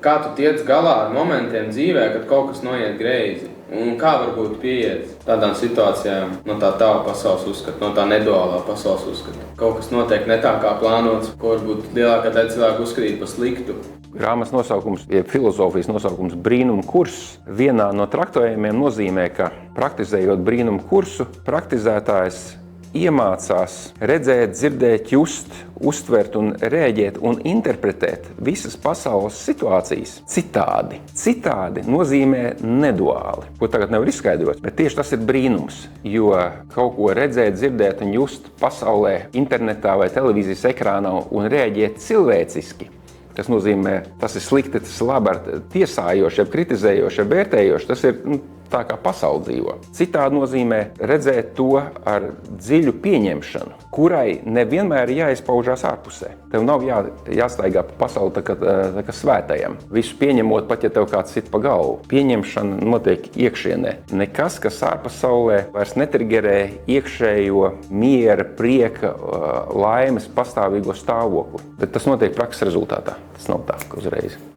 Kā tu tiec galā ar momentiem dzīvē, kad kaut kas noiet greizi? Un kā varbūt pieiet tādām situācijām no tā tava pasaules uzskata, no tā neduālā pasaules uzskata? Kaut kas notiek ne tā kā plānots, ko varbūt lielākā daļa cilvēku uzskatīt par sliktu. Grāmatas nosaukums, jeb filozofijas nosaukums brīnuma kurss, vienā no traktējumiem nozīmē, ka praktizējot brīnuma kursu, praktizētājs iemācās redzēt, dzirdēt, just, uztvert un rēģēt un interpretēt visas pasaules situācijas citādi. Citādi nozīmē neduāli, ko tagad nevar izskaidrot, bet tieši tas ir brīnums, jo kaut ko redzēt, dzirdēt un just pasaulē, internetā vai televīzijas ekrānā un rēģēt cilvēciski. Tas nozīmē, tas ir slikti, tas ir labi, tiesājoši, kritizējoši, vērtējoši, tas ir tā kā pasaule dzīvo. Citādi nozīmē redzēt to ar dziļu pieņemšanu, kurai nevienmēr ir jāizpaužās ārpusē. Tev nav jāstaigā pa pasauli tā kā svētajam. Visu pieņemot, pat ja tev kāds sit pa galvu. Pieņemšana notiek iekšienē. Nekas, kas ārpasaulē vairs netrigerē iekšējo miera, prieka, laimes pastāvīgo stāvokli. Bet tas notiek prakses rezultātā. Tas nav tā, ka uzreiz.